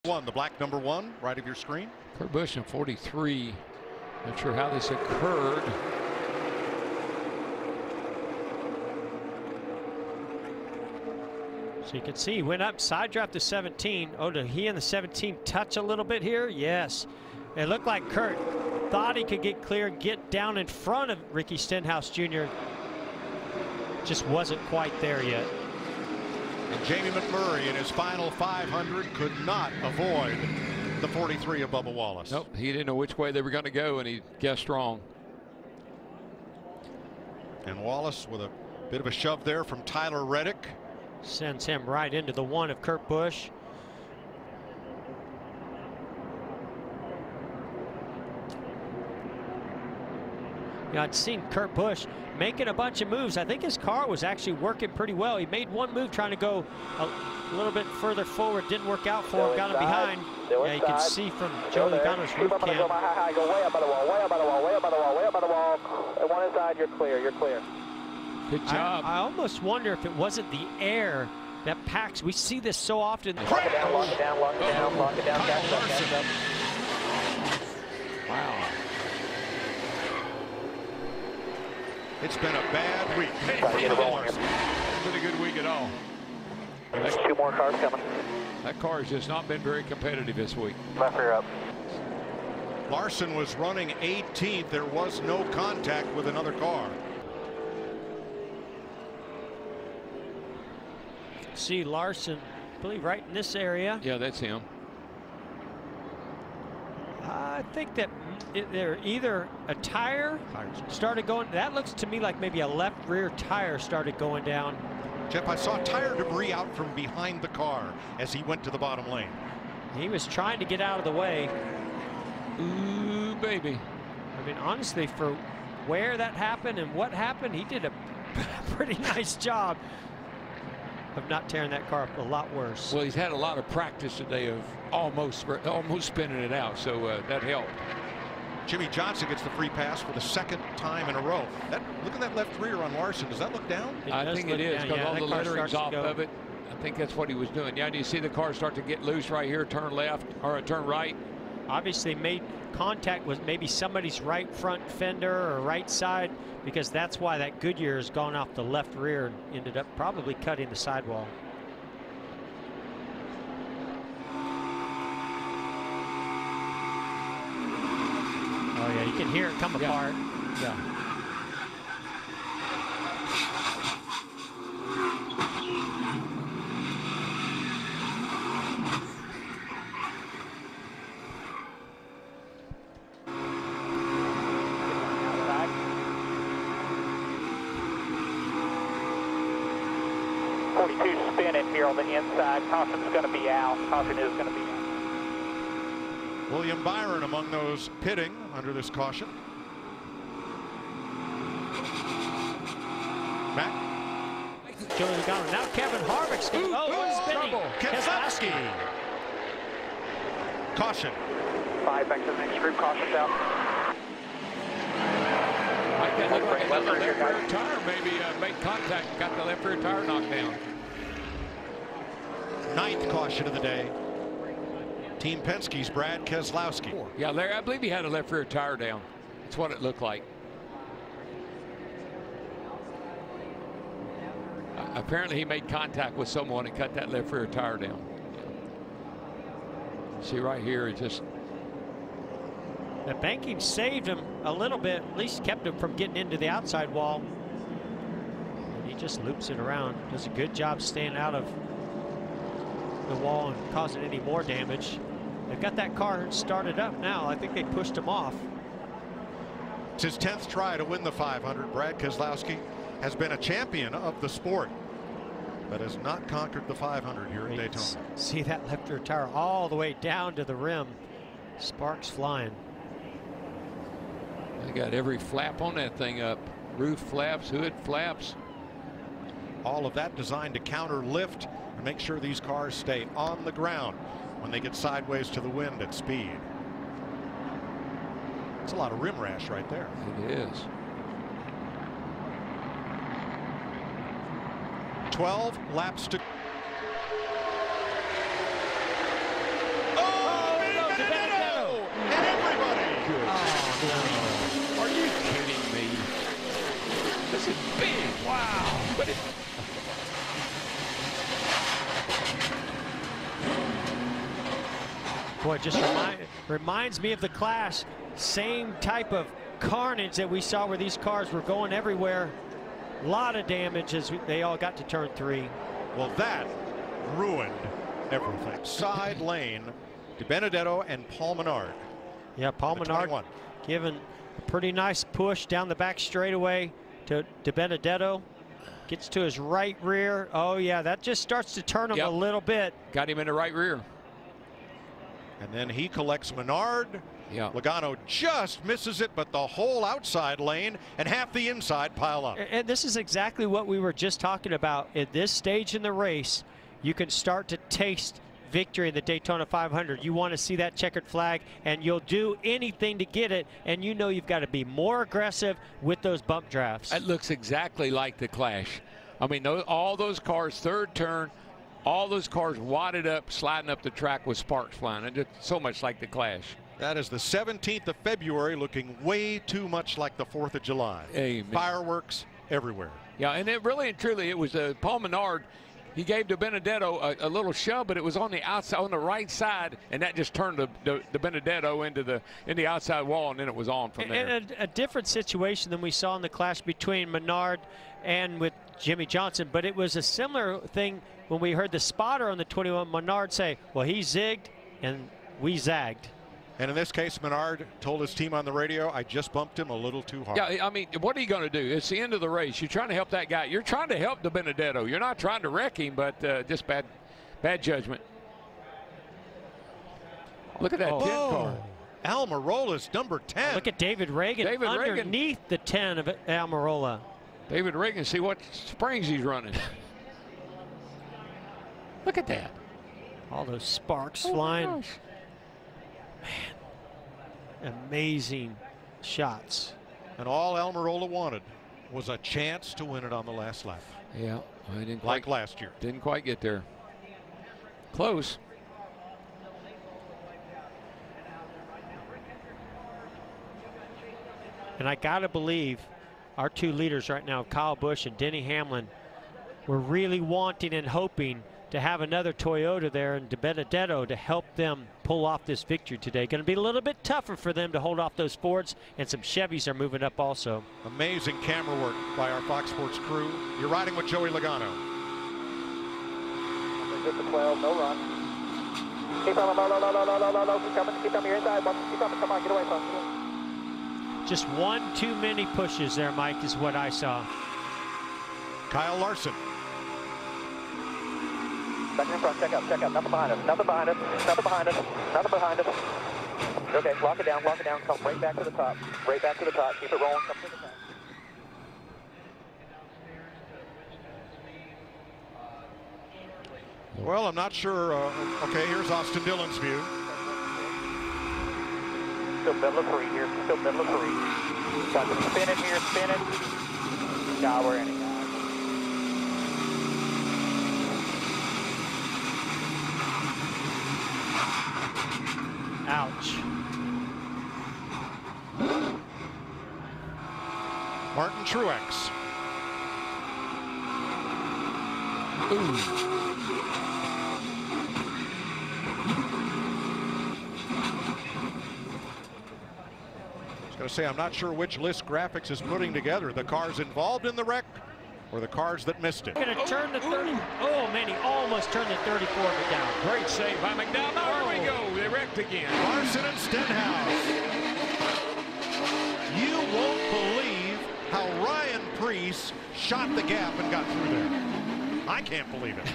The black number 1, right of your screen. Kurt Busch in 43. Not sure how this occurred. So you can see he went up, side draft to 17. Oh, did he and the 17 touch a little bit here? Yes. It looked like Kurt thought he could get clear, get down in front of Ricky Stenhouse Jr. Just wasn't quite there yet. And Jamie McMurray in his final 500 could not avoid the 43 of Bubba Wallace. Nope, he didn't know which way they were going to go, and he guessed wrong. And Wallace with a bit of a shove there from Tyler Reddick. Sends him right into the 1 of Kurt Busch. Yeah, I'd seen Kurt Busch making a bunch of moves. I think his car was actually working pretty well. He made one move trying to go a little bit further forward. Didn't work out for him. Got him behind. Yeah, you can see from Joe Logano's roof cam. Go way up by the wall, way up by the wall, way up by the wall, way up by the wall. And one inside, you're clear, you're clear. Good job. I almost wonder if it wasn't the air that packs. We see this so often. Lock it down, lock it down, lock it down, lock it down, catch up, catch up. Wow. It's been a bad week. Try to get it rolling here. It's been a good week at all. There's 2 more cars coming. That car has just not been very competitive this week. Left rear up. Larson was running 18th. There was no contact with another car. See Larson, I believe right in this area. Yeah, that's him. I think that they're either a tire started going. That looks to me like maybe a left rear tire started going down. Jeff, I saw tire debris out from behind the car as he went to the bottom lane. He was trying to get out of the way. Ooh, baby. I mean, honestly, for where that happened and what happened, he did a pretty nice job of not tearing that car up a lot worse. Well, he's had a lot of practice today of almost spinning it out, so that helped. Jimmy Johnson gets the free pass for the 2nd time in a row. Look at that left rear on Larson. Does that look down? I think it is, because all the lettering's off of it. I think that's what he was doing. Yeah, and you see the car start to get loose right here, turn left or turn right. Obviously made contact with maybe somebody's right front fender or right side, because that's why that Goodyear has gone off the left rear and ended up probably cutting the sidewall. Oh yeah, you can hear it come apart. Yeah. Spinning here on the inside. Caution's going to be out. Caution is going to be out. William Byron among those pitting under this caution. Matt. Joey Logano. Now Kevin Harvick's going to spinning. Keselowski. Caution. 5 back to the next group. Caution's out. Might get the left rear tire maybe made contact, got the left rear tire knocked down. 9th caution of the day. Team Penske's Brad Keselowski. Yeah, Larry, I believe he had a left rear tire down. That's what it looked like. Apparently he made contact with someone and cut that left rear tire down. See right here, it just... The banking saved him a little bit, at least kept him from getting into the outside wall. And he just loops it around. Does a good job staying out of the wall and causing any more damage. They've got that car started up now. I think they pushed him off. It's his 10th try to win the 500. Brad Keselowski has been a champion of the sport, but has not conquered the 500 here at Daytona. See that left rear tire all the way down to the rim. Sparks flying. They got every flap on that thing up. Roof flaps, hood flaps. All of that designed to counter lift and make sure these cars stay on the ground when they get sideways to the wind at speed. It's a lot of rim rash right there. It is. 12 laps to... Boy, just reminds me of the Clash. Same type of carnage that we saw where these cars were going everywhere. A lot of damage as they all got to turn 3. Well, that ruined everything. Side lane, DiBenedetto and Paul Menard. Yeah, Paul Menard giving a pretty nice push down the back straightaway to DiBenedetto. Gets to his right rear. Oh, yeah, that just starts to turn him a little bit. Got him in the right rear. And then he collects Menard. Yeah. Logano just misses it, but the whole outside lane and half the inside pile up. And this is exactly what we were just talking about. At this stage in the race, you can start to taste victory in the Daytona 500. You want to see that checkered flag, and you'll do anything to get it, and you know you've got to be more aggressive with those bump drafts. It looks exactly like the Clash. I mean, all those cars, third turn, all those cars wadded up, sliding up the track with sparks flying. And it's so much like the Clash. That is the 17th of February, looking way too much like the 4th of July. Amen. Fireworks everywhere. Yeah, and it really and truly, it was Paul Menard. He gave DiBenedetto a little shove, but it was on the outside, on the right side, and that just turned DiBenedetto into the outside wall, and then it was on from there. And a different situation than we saw in the Clash between Menard and with Jimmy Johnson, but it was a similar thing when we heard the spotter on the 21 Menard say, well, he zigged and we zagged. And in this case, Menard told his team on the radio, I just bumped him a little too hard. Yeah, I mean, what are you going to do? It's the end of the race. You're trying to help that guy. You're trying to help DiBenedetto. You're not trying to wreck him, but just bad judgment. Look at that 10 car. Almirola's number 10. Look at David Reagan underneath the 10 of Almirola. David Reagan, see what springs he's running. Look at that. All those sparks flying. Gosh. Man, amazing shots. And all Almirola wanted was a chance to win it on the last lap. Yeah, I didn't like last year. Didn't quite get there. Close. And I gotta believe our two leaders right now, Kyle Busch and Denny Hamlin, were really wanting and hoping to have another Toyota there and DiBenedetto to help them pull off this victory today. Going to be a little bit tougher for them to hold off those Fords, and some Chevys are moving up also. Amazing camera work by our Fox Sports crew. You're riding with Joey Logano. Just a 12, no run. Keep coming, no. Keep coming, you're inside. Keep coming, come on, get away from him. Just one too many pushes there, Mike, is what I saw. Kyle Larson. Back in front, check up, nothing behind us, nothing behind us. Okay, lock it down, come right back to the top, keep it rolling, come to the top. Well, I'm not sure, okay, here's Austin Dillon's view. Still middle of 3 here, Got some spinning here, God, we're in it. Ouch. Martin Truex. Ooh. I was going to say, I'm not sure which list graphics is putting together. The cars involved in the wreck or the cars that missed it. Going to turn the 30. Oh, man, he almost turned the 34 down. Great save by McDowell. Oh, here we go. They wrecked again. Larson and Stenhouse. You won't believe how Ryan Preece shot the gap and got through there. I can't believe it.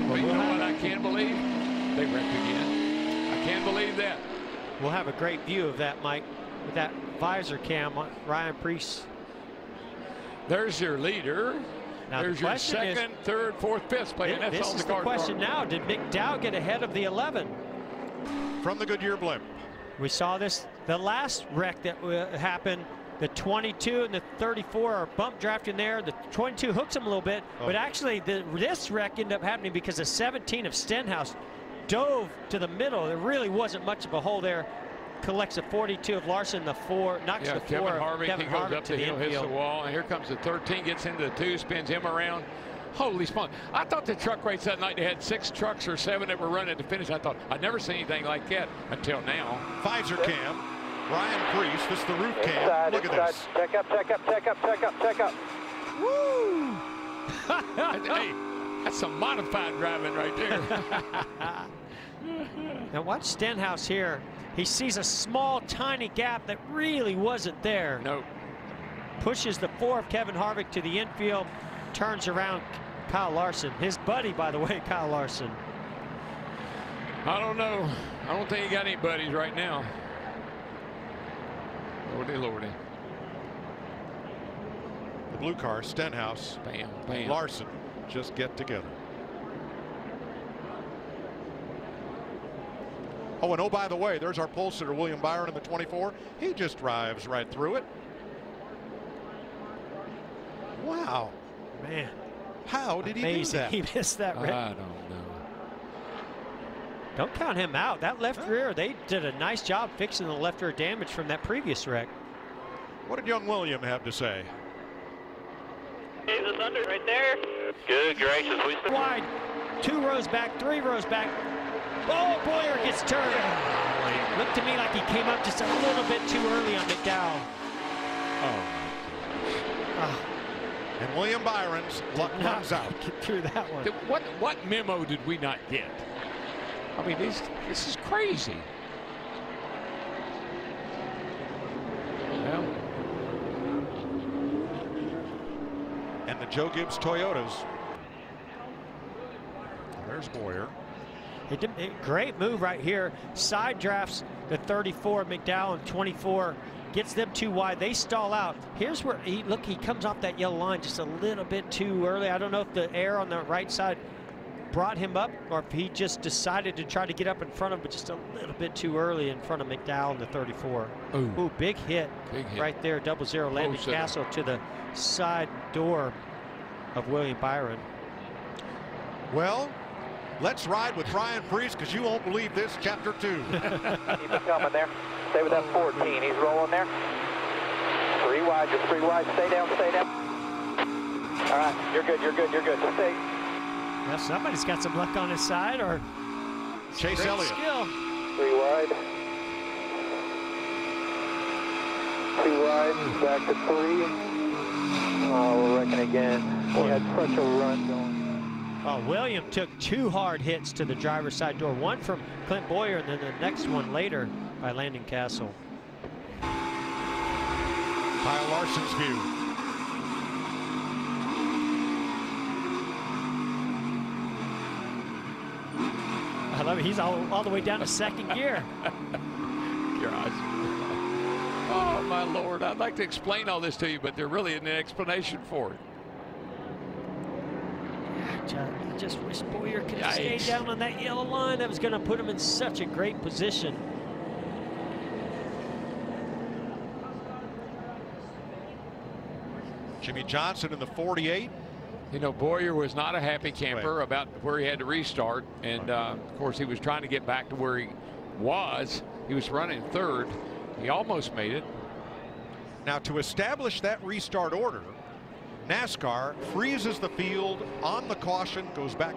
But you know what I can't believe? They wrecked again. I can't believe that. We'll have a great view of that, Mike, with that visor cam on Ryan Preece. There's your leader. Now there's your second, third, fourth, fifth place. And that's this all is the cars question now. Did McDowell get ahead of the 11? From the Goodyear blimp. We saw this, the last wreck that happened, the 22 and the 34 are bump drafting there. The 22 hooks him a little bit, but actually this wreck ended up happening because the 17 of Stenhouse dove to the middle. There really wasn't much of a hole there. Collects a 42 of Larson, the 4, knocks the 4. Kevin Harvick, Kevin he goes Harvick up the hill, hits the wall, and here comes the 13, gets into the 2, spins him around. Holy smokes. I thought the truck race that night, they had 6 trucks or 7 that were running at the finish. I thought, I'd never seen anything like that until now. Pfizer cam. Ryan Priest, this is the roof cam. Inside, Look inside. at this. Check up, check up, check up, check up, check up. Woo! Hey, that's some modified driving right there. Now watch Stenhouse here. He sees a small, tiny gap that really wasn't there. No. Pushes the 4 of Kevin Harvick to the infield, turns around Kyle Larson. His buddy, by the way, Kyle Larson. I don't know. I don't think he got any buddies right now. Lordy, lordy. The blue car, Stenhouse, Bam, bam. Larson, just get together. Oh, and oh, by the way, there's our pole sitter, William Byron in the 24. He just drives right through it. Wow. Man. How did Amazing. he do that? He missed that rip. I don't know. Don't count him out. That left rear, they did a nice job fixing the left rear damage from that previous wreck. What did young William have to say? He's under right there. Good gracious. Wide, 2 rows back, 3 rows back. Oh, Boyer gets turned. Looked to me like he came up just a little bit too early on McDowell. Oh. And William Byron's luck runs out. Get through that one. What memo did we not get? I mean, this is crazy. Well. And the Joe Gibbs Toyotas. There's Boyer. Great move right here. Side drafts the 34 McDowell and 24. Gets them too wide. They stall out. Here's where he comes off that yellow line just a little bit too early. I don't know if the air on the right side brought him up or if he just decided to try to get up in front of him, but just a little bit too early in front of McDowell in the 34. Ooh, big hit. Big hit. Right there, 0-0 landing castle to the side door of William Byron. Well, let's ride with Ryan Priest because you won't believe this, chapter 2. Keep it coming there. Stay with that 14. He's rolling there. 3 wide, just 3 wide. Stay down, stay down. All right, you're good, you're good, you're good. Just stay. Well, somebody's got some luck on his side or Chase great Elliott. skill. 3 wide. 2 wide, back to 3. Oh, we're wrecking again. We had such a run going. Oh, William took 2 hard hits to the driver's side door. One from Clint Boyer and then the next one later by Landon Castle. Kyle Larson's view. I love it. He's all the way down to 2nd gear. Gosh. Oh, my Lord. I'd like to explain all this to you, but there really isn't an explanation for it. I just wish Boyer could have stayed down on that yellow line. That was going to put him in such a great position. Jimmy Johnson in the 48. You know, Boyer was not a happy camper about where he had to restart. And, of course, he was trying to get back to where he was. He was running 3rd. He almost made it. Now, to establish that restart order, NASCAR freezes the field on the caution, goes back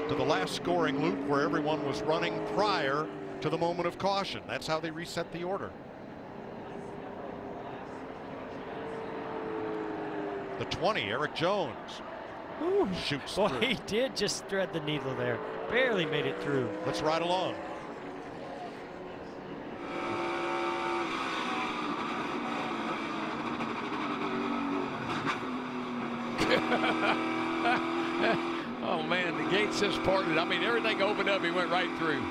to the last scoring loop where everyone was running prior to the moment of caution. That's how they reset the order. The 20, Eric Jones. Ooh, Shoots boy, through. he did just thread the needle there. Barely made it through. Let's ride along. Oh, man, the gates just parted. I mean, everything opened up. He went right through.